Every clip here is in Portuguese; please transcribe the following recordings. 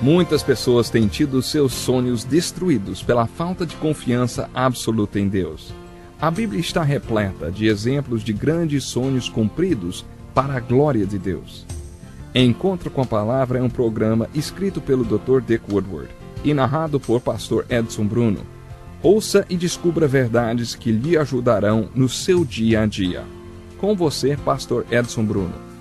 Muitas pessoas têm tido seus sonhos destruídos pela falta de confiança absoluta em Deus. A Bíblia está repleta de exemplos de grandes sonhos cumpridos para a glória de Deus. Encontro com a Palavra é um programa escrito pelo Dr. Dick Woodward e narrado por Pastor Edson Bruno. Ouça e descubra verdades que lhe ajudarão no seu dia a dia. Com você, Pastor Edson Bruno.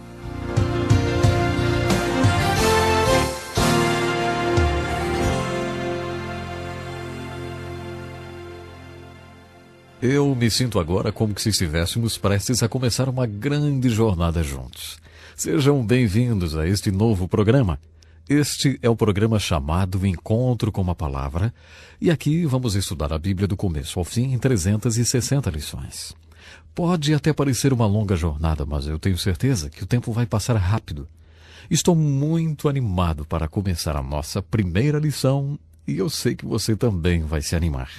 Eu me sinto agora como se estivéssemos prestes a começar uma grande jornada juntos. Sejam bem-vindos a este novo programa. Este é o programa chamado Encontro com a Palavra, e aqui vamos estudar a Bíblia do começo ao fim em 360 lições. Pode até parecer uma longa jornada, mas eu tenho certeza que o tempo vai passar rápido. Estou muito animado para começar a nossa primeira lição, e eu sei que você também vai se animar.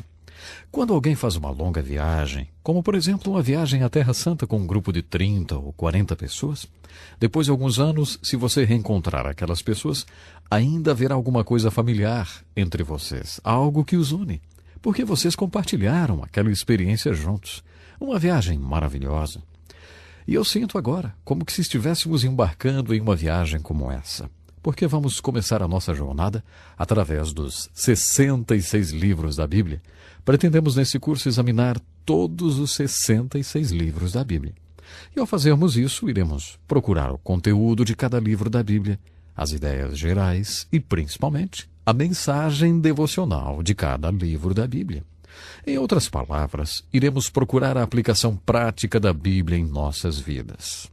Quando alguém faz uma longa viagem, como por exemplo uma viagem à Terra Santa com um grupo de 30 ou 40 pessoas, depois de alguns anos, se você reencontrar aquelas pessoas, ainda haverá alguma coisa familiar entre vocês, algo que os une, porque vocês compartilharam aquela experiência juntos, uma viagem maravilhosa. E eu sinto agora como que se estivéssemos embarcando em uma viagem como essa, porque vamos começar a nossa jornada através dos 66 livros da Bíblia. Pretendemos nesse curso examinar todos os 66 livros da Bíblia. E ao fazermos isso, iremos procurar o conteúdo de cada livro da Bíblia, as ideias gerais e, principalmente, a mensagem devocional de cada livro da Bíblia. Em outras palavras, iremos procurar a aplicação prática da Bíblia em nossas vidas.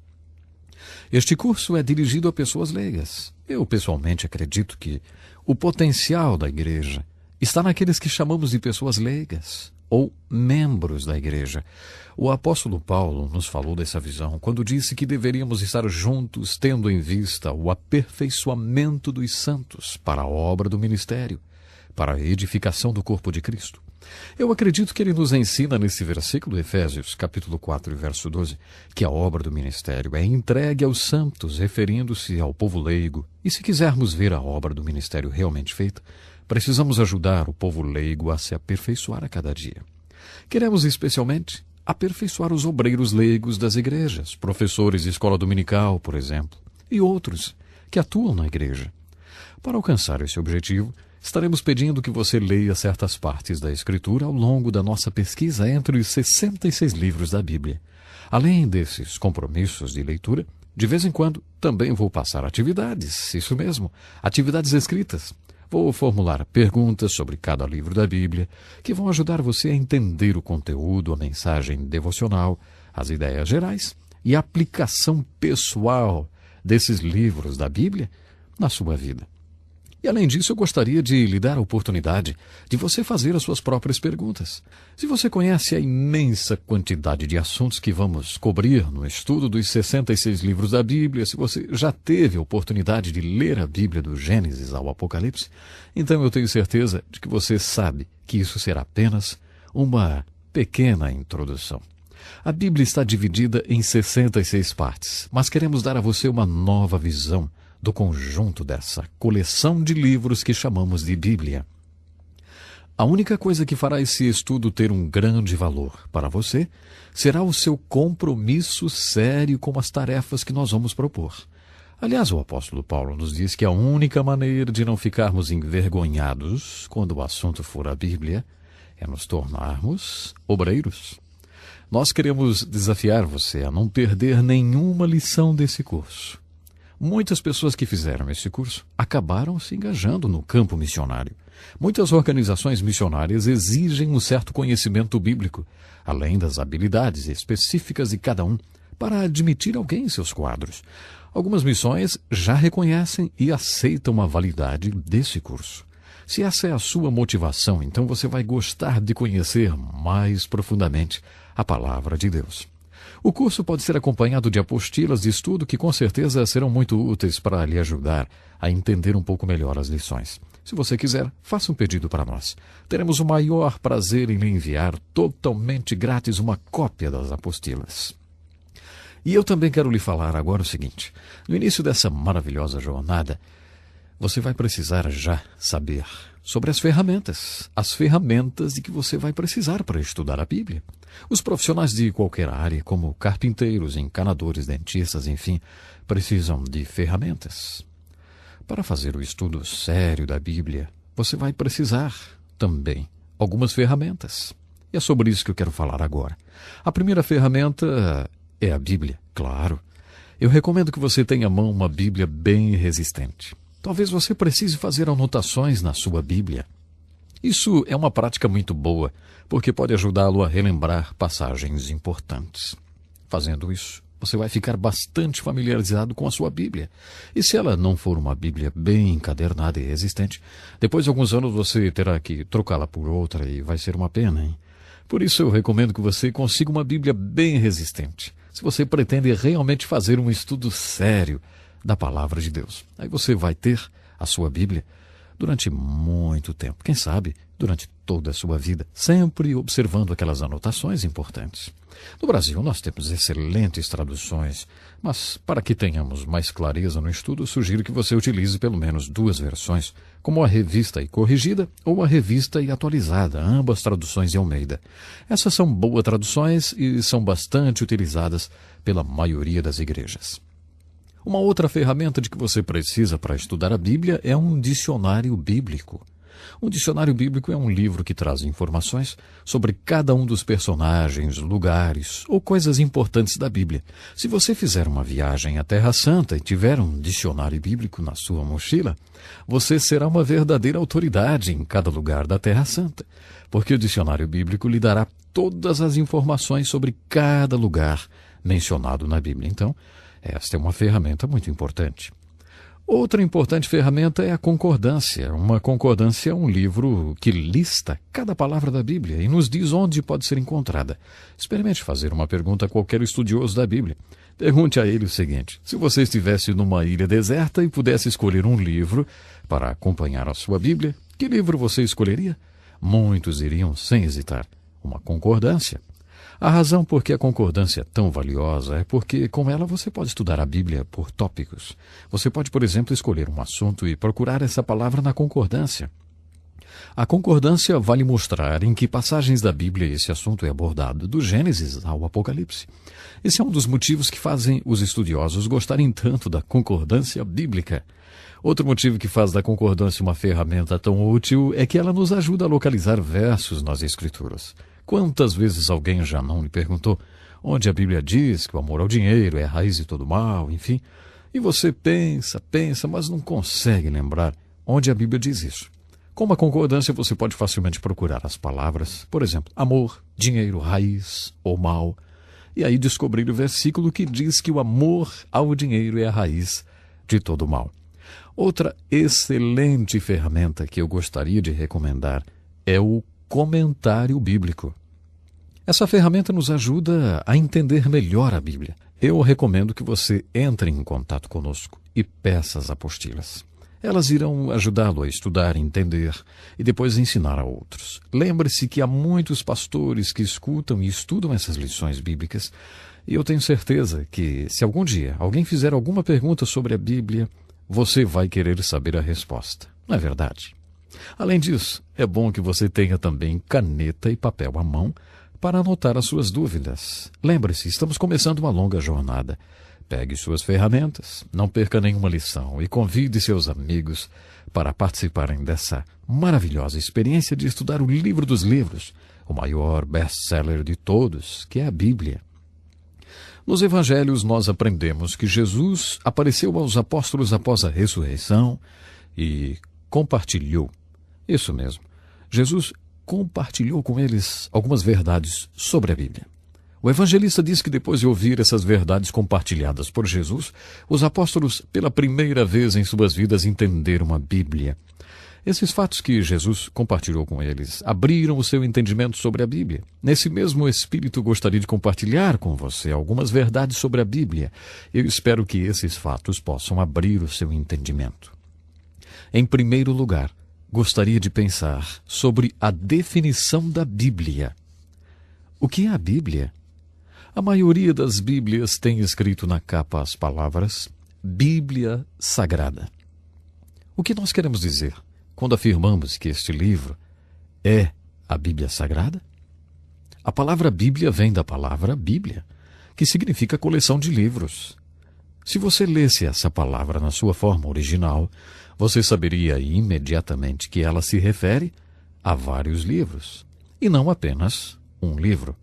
Este curso é dirigido a pessoas leigas. Eu, pessoalmente, acredito que o potencial da igreja está naqueles que chamamos de pessoas leigas, ou membros da igreja. O apóstolo Paulo nos falou dessa visão quando disse que deveríamos estar juntos, tendo em vista o aperfeiçoamento dos santos para a obra do ministério, para a edificação do corpo de Cristo. Eu acredito que ele nos ensina nesse versículo, Efésios, capítulo 4, verso 12, que a obra do ministério é entregue aos santos, referindo-se ao povo leigo. E se quisermos ver a obra do ministério realmente feita, precisamos ajudar o povo leigo a se aperfeiçoar a cada dia. Queremos especialmente aperfeiçoar os obreiros leigos das igrejas, professores de escola dominical, por exemplo, e outros que atuam na igreja. Para alcançar esse objetivo, estaremos pedindo que você leia certas partes da Escritura ao longo da nossa pesquisa entre os 66 livros da Bíblia. Além desses compromissos de leitura, de vez em quando também vou passar atividades, isso mesmo, atividades escritas. Vou formular perguntas sobre cada livro da Bíblia que vão ajudar você a entender o conteúdo, a mensagem devocional, as ideias gerais e a aplicação pessoal desses livros da Bíblia na sua vida. E além disso, eu gostaria de lhe dar a oportunidade de você fazer as suas próprias perguntas. Se você conhece a imensa quantidade de assuntos que vamos cobrir no estudo dos 66 livros da Bíblia, se você já teve a oportunidade de ler a Bíblia do Gênesis ao Apocalipse, então eu tenho certeza de que você sabe que isso será apenas uma pequena introdução. A Bíblia está dividida em 66 partes, mas queremos dar a você uma nova visão do conjunto dessa coleção de livros que chamamos de Bíblia. A única coisa que fará esse estudo ter um grande valor para você será o seu compromisso sério com as tarefas que nós vamos propor. Aliás, o apóstolo Paulo nos diz que a única maneira de não ficarmos envergonhados quando o assunto for a Bíblia é nos tornarmos obreiros. Nós queremos desafiar você a não perder nenhuma lição desse curso. Muitas pessoas que fizeram esse curso acabaram se engajando no campo missionário. Muitas organizações missionárias exigem um certo conhecimento bíblico, além das habilidades específicas de cada um, para admitir alguém em seus quadros. Algumas missões já reconhecem e aceitam a validade desse curso. Se essa é a sua motivação, então você vai gostar de conhecer mais profundamente a Palavra de Deus. O curso pode ser acompanhado de apostilas de estudo que com certeza serão muito úteis para lhe ajudar a entender um pouco melhor as lições. Se você quiser, faça um pedido para nós. Teremos o maior prazer em lhe enviar totalmente grátis uma cópia das apostilas. E eu também quero lhe falar agora o seguinte. No início dessa maravilhosa jornada, você vai precisar já saber sobre as ferramentas de que você vai precisar para estudar a Bíblia. Os profissionais de qualquer área, como carpinteiros, encanadores, dentistas, enfim, precisam de ferramentas. Para fazer o estudo sério da Bíblia, você vai precisar também algumas ferramentas. E é sobre isso que eu quero falar agora. A primeira ferramenta é a Bíblia, claro. Eu recomendo que você tenha à mão uma Bíblia bem resistente. Talvez você precise fazer anotações na sua Bíblia. Isso é uma prática muito boa, porque pode ajudá-lo a relembrar passagens importantes. Fazendo isso, você vai ficar bastante familiarizado com a sua Bíblia. E se ela não for uma Bíblia bem encadernada e resistente, depois de alguns anos você terá que trocá-la por outra e vai ser uma pena, hein? Por isso eu recomendo que você consiga uma Bíblia bem resistente, se você pretende realmente fazer um estudo sério da Palavra de Deus. Aí você vai ter a sua Bíblia durante muito tempo, quem sabe durante toda a sua vida, sempre observando aquelas anotações importantes. No Brasil nós temos excelentes traduções, mas para que tenhamos mais clareza no estudo, sugiro que você utilize pelo menos 2 versões, como a Revista e Corrigida ou a Revista e Atualizada, ambas traduções de Almeida. Essas são boas traduções e são bastante utilizadas pela maioria das igrejas. Uma outra ferramenta de que você precisa para estudar a Bíblia é um dicionário bíblico. Um dicionário bíblico é um livro que traz informações sobre cada um dos personagens, lugares ou coisas importantes da Bíblia. Se você fizer uma viagem à Terra Santa e tiver um dicionário bíblico na sua mochila, você será uma verdadeira autoridade em cada lugar da Terra Santa, porque o dicionário bíblico lhe dará todas as informações sobre cada lugar mencionado na Bíblia. Então, esta é uma ferramenta muito importante. Outra importante ferramenta é a concordância. Uma concordância é um livro que lista cada palavra da Bíblia e nos diz onde pode ser encontrada. Experimente fazer uma pergunta a qualquer estudioso da Bíblia. Pergunte a ele o seguinte: se você estivesse numa ilha deserta e pudesse escolher um livro para acompanhar a sua Bíblia, que livro você escolheria? Muitos iriam sem hesitar. Uma concordância. A razão por que a concordância é tão valiosa é porque, com ela, você pode estudar a Bíblia por tópicos. Você pode, por exemplo, escolher um assunto e procurar essa palavra na concordância. A concordância vai lhe mostrar em que passagens da Bíblia esse assunto é abordado, do Gênesis ao Apocalipse. Esse é um dos motivos que fazem os estudiosos gostarem tanto da concordância bíblica. Outro motivo que faz da concordância uma ferramenta tão útil é que ela nos ajuda a localizar versos nas Escrituras. Quantas vezes alguém já não lhe perguntou onde a Bíblia diz que o amor ao dinheiro é a raiz de todo mal, enfim, e você pensa, mas não consegue lembrar onde a Bíblia diz isso. Com uma concordância você pode facilmente procurar as palavras, por exemplo, amor, dinheiro, raiz ou mal, e aí descobrir o versículo que diz que o amor ao dinheiro é a raiz de todo mal. Outra excelente ferramenta que eu gostaria de recomendar é o comentário bíblico. Essa ferramenta nos ajuda a entender melhor a Bíblia. Eu recomendo que você entre em contato conosco e peça as apostilas. Elas irão ajudá-lo a estudar, entender e depois ensinar a outros. Lembre-se que há muitos pastores que escutam e estudam essas lições bíblicas, e eu tenho certeza que, se algum dia alguém fizer alguma pergunta sobre a Bíblia, você vai querer saber a resposta. Não é verdade? Além disso, é bom que você tenha também caneta e papel à mão para anotar as suas dúvidas. Lembre-se, estamos começando uma longa jornada. Pegue suas ferramentas, não perca nenhuma lição e convide seus amigos para participarem dessa maravilhosa experiência de estudar o livro dos livros, o maior best-seller de todos, que é a Bíblia. Nos evangelhos nós aprendemos que Jesus apareceu aos apóstolos após a ressurreição e compartilhou. Isso mesmo, Jesus compartilhou com eles algumas verdades sobre a Bíblia. O evangelista diz que depois de ouvir essas verdades compartilhadas por Jesus, os apóstolos, pela primeira vez em suas vidas, entenderam a Bíblia. Esses fatos que Jesus compartilhou com eles abriram o seu entendimento sobre a Bíblia. Nesse mesmo espírito, gostaria de compartilhar com você algumas verdades sobre a Bíblia. Eu espero que esses fatos possam abrir o seu entendimento. Em primeiro lugar, gostaria de pensar sobre a definição da Bíblia. O que é a Bíblia? A maioria das Bíblias tem escrito na capa as palavras Bíblia Sagrada. O que nós queremos dizer quando afirmamos que este livro é a Bíblia Sagrada? A palavra Bíblia vem da palavra Bíblia, que significa coleção de livros. Se você lesse essa palavra na sua forma original, você saberia imediatamente que ela se refere a vários livros, e não apenas um livro.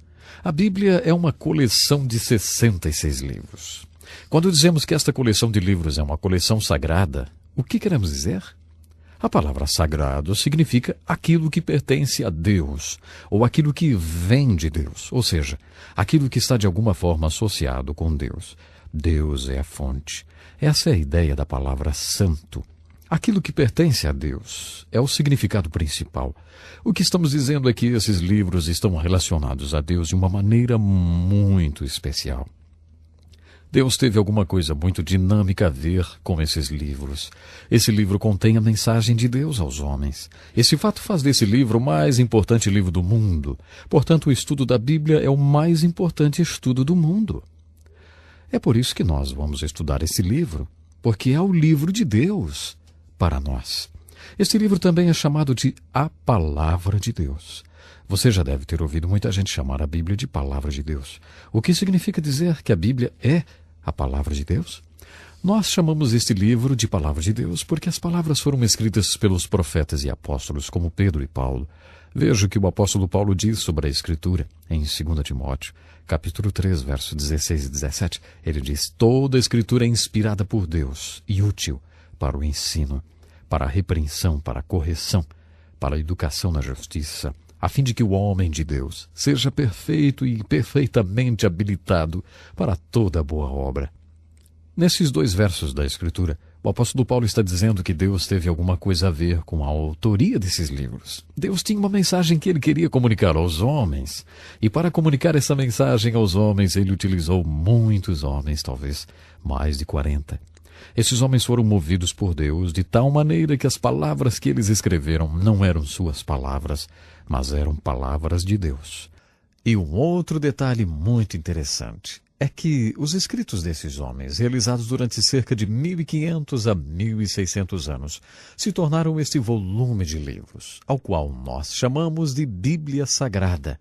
A Bíblia é uma coleção de 66 livros. Quando dizemos que esta coleção de livros é uma coleção sagrada, o que queremos dizer? A palavra sagrado significa aquilo que pertence a Deus, ou aquilo que vem de Deus, ou seja, aquilo que está de alguma forma associado com Deus. Deus é a fonte. Essa é a ideia da palavra santo. Aquilo que pertence a Deus é o significado principal. O que estamos dizendo é que esses livros estão relacionados a Deus de uma maneira muito especial. Deus teve alguma coisa muito dinâmica a ver com esses livros. Esse livro contém a mensagem de Deus aos homens. Esse fato faz desse livro o mais importante livro do mundo. Portanto, o estudo da Bíblia é o mais importante estudo do mundo. É por isso que nós vamos estudar esse livro, porque é o livro de Deus para nós. Este livro também é chamado de A Palavra de Deus. Você já deve ter ouvido muita gente chamar a Bíblia de Palavra de Deus. O que significa dizer que a Bíblia é a Palavra de Deus? Nós chamamos este livro de Palavra de Deus porque as palavras foram escritas pelos profetas e apóstolos como Pedro e Paulo. Veja o que o apóstolo Paulo diz sobre a Escritura em 2 Timóteo, capítulo 3, versos 16 e 17. Ele diz: toda a Escritura é inspirada por Deus e útil para o ensino, para a repreensão, para a correção, para a educação na justiça, a fim de que o homem de Deus seja perfeito e perfeitamente habilitado para toda boa obra. Nesses 2 versos da Escritura, o apóstolo Paulo está dizendo que Deus teve alguma coisa a ver com a autoria desses livros. Deus tinha uma mensagem que ele queria comunicar aos homens. E para comunicar essa mensagem aos homens, ele utilizou muitos homens, talvez mais de 40. Esses homens foram movidos por Deus de tal maneira que as palavras que eles escreveram não eram suas palavras, mas eram palavras de Deus. E um outro detalhe muito interessante é que os escritos desses homens, realizados durante cerca de 1.500 a 1.600 anos, se tornaram este volume de livros, ao qual nós chamamos de Bíblia Sagrada.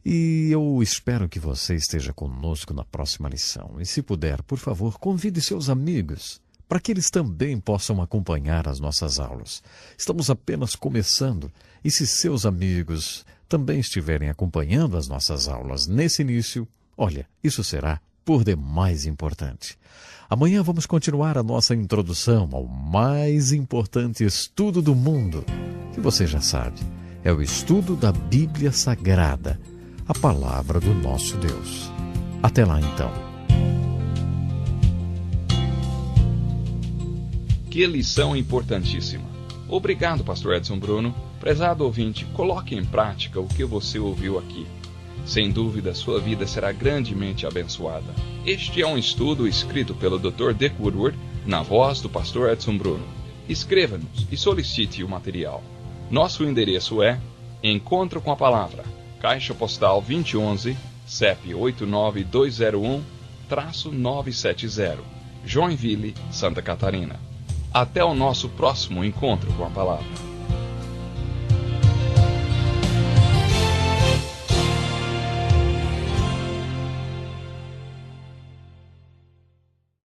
E eu espero que você esteja conosco na próxima lição. E se puder, por favor, convide seus amigos para que eles também possam acompanhar as nossas aulas. Estamos apenas começando, e se seus amigos também estiverem acompanhando as nossas aulas nesse início, olha, isso será por demais importante. Amanhã vamos continuar a nossa introdução ao mais importante estudo do mundo, que você já sabe, é o estudo da Bíblia Sagrada, a palavra do nosso Deus. Até lá então. Que lição importantíssima. Obrigado, pastor Edson Bruno. Prezado ouvinte, coloque em prática o que você ouviu aqui. Sem dúvida, sua vida será grandemente abençoada. Este é um estudo escrito pelo Dr. Dick Woodward, na voz do pastor Edson Bruno. Escreva-nos e solicite o material. Nosso endereço é Encontro com a Palavra, Caixa Postal 2011, CEP 89201-970, Joinville, Santa Catarina. Até o nosso próximo encontro com a Palavra.